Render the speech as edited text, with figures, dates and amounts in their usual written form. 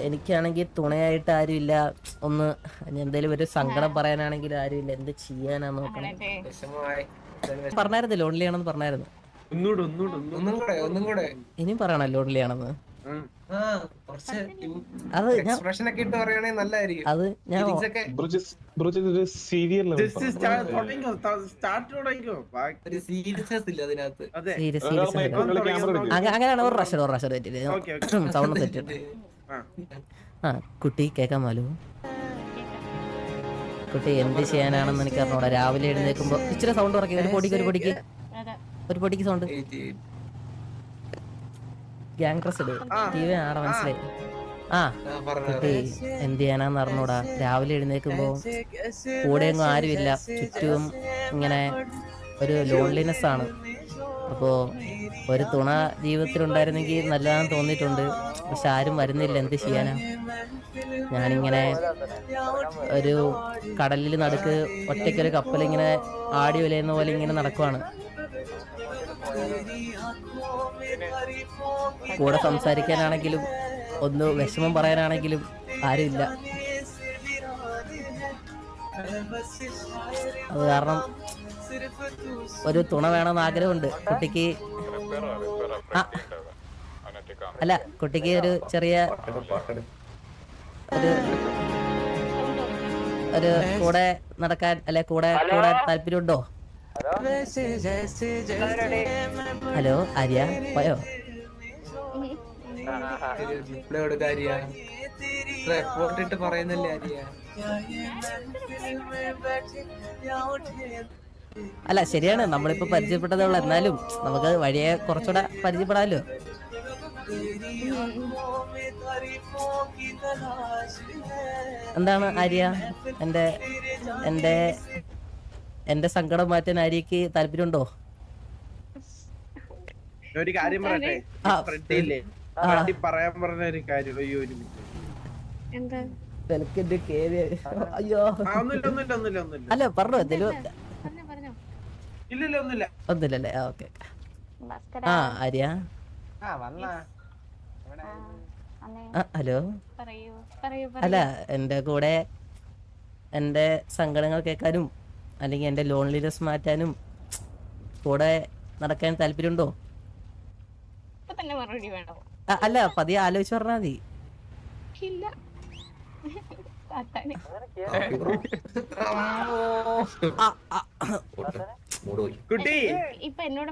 എനിക്കാണെങ്കിൽ തുണയായിട്ട് ആരുമില്ല. ഒന്ന് എന്തേലും ഒരു സങ്കടം പറയാനാണെങ്കിൽ ആരുമില്ല. എന്ത് ചെയ്യാനാ നോക്കണം. പറഞ്ഞായിരുന്നു ലോൺലി ആണെന്ന് പറഞ്ഞായിരുന്നു. ഇനിയും പറയണോ ലോൺലി ആണെന്ന്? അത് ഞാൻ അങ്ങനെയാണ് ഒരു പ്രാവശ്യം സൗണ്ട് സെറ്റ്. ആ കുട്ടി കേൾക്കാമല്ലോ. കുട്ടി എന്ത് ചെയ്യാനാണെന്ന് എനിക്ക് അറിഞ്ഞൂടാ. രാവിലെ എഴുന്നേൽക്കുമ്പോ ഇച്ചിരി സൗണ്ട് ഉറക്കി. ഒരു പൊടിക്ക് സൗണ്ട്. ഗ്യാങ് പ്രസിഡ് ടി വി ആടെ മനസ്സിലായി. ആ കുട്ടി എന്ത് ചെയ്യാനാന്ന് അറിഞ്ഞൂടാ. രാവിലെ എഴുന്നേൽക്കുമ്പോ കൂടെയൊന്നും ആരുമില്ല. ചുറ്റും ഇങ്ങനെ ഒരു ലോൺലിനെസ് ആണ്. അപ്പോ ഒരു തുണ ജീവിതത്തിൽ ഉണ്ടായിരുന്നെങ്കിൽ നല്ലതാന്ന് തോന്നിയിട്ടുണ്ട്. പക്ഷെ ആരും വരുന്നില്ല. എന്ത് ചെയ്യാനാ? ഞാനിങ്ങനെ ഒരു കടലിൽ നടുക്ക് ഒറ്റയ്ക്കൊരു കപ്പലിങ്ങനെ ആടി ഉലയുന്ന പോലെ ഇങ്ങനെ നടക്കുവാണ്. കൂടെ സംസാരിക്കാനാണെങ്കിലും ഒന്ന് വിഷമം പറയാനാണെങ്കിലും ആരുമില്ല. അത് കാരണം ഒരു തുണ വേണമെന്ന് ആഗ്രഹമുണ്ട് കുട്ടിക്ക്. അല്ല, കുട്ടിക്ക് ഒരു ചെറിയ ഒരു കൂടെ നടക്കാൻ അല്ലെ കൂടെ താല്പര്യമുണ്ടോ? ഹലോ ആര്യ പോയോ? അല്ല ശരിയാണ്, നമ്മളിപ്പോ പരിചയപ്പെട്ടതേ ഉള്ളൂ. എന്നാലും നമുക്ക് വഴിയെ കുറച്ചുകൂടെ പരിചയപ്പെടാമല്ലോ. എന്താണ് ആര്യ, എന്റെ സങ്കടം മാറ്റാൻ ആര്യക്ക് താല്പര്യമുണ്ടോ? ഒരു കാര്യം പറയട്ടെ, പറയാൻ പറഞ്ഞ ഒരു കാര്യം. അയ്യോ അല്ല പറഞ്ഞോ എന്തേലും. ഒന്നുമില്ലല്ലേ? ഓക്കെ. ആ ആര്യ. ഹലോ. അല്ല എന്റെ കൂടെ എന്റെ സങ്കടങ്ങൾ കേൾക്കാനും അല്ലെങ്കിൽ എന്റെ ലോൺലിനെസ് മാറ്റാനും കൂടെ നടക്കാൻ താല്പര്യമുണ്ടോ? അല്ല പതിയെ ആലോചിച്ച് പറഞ്ഞാ മതി. കുട്ടി ഇപ്പൊ എന്നോട്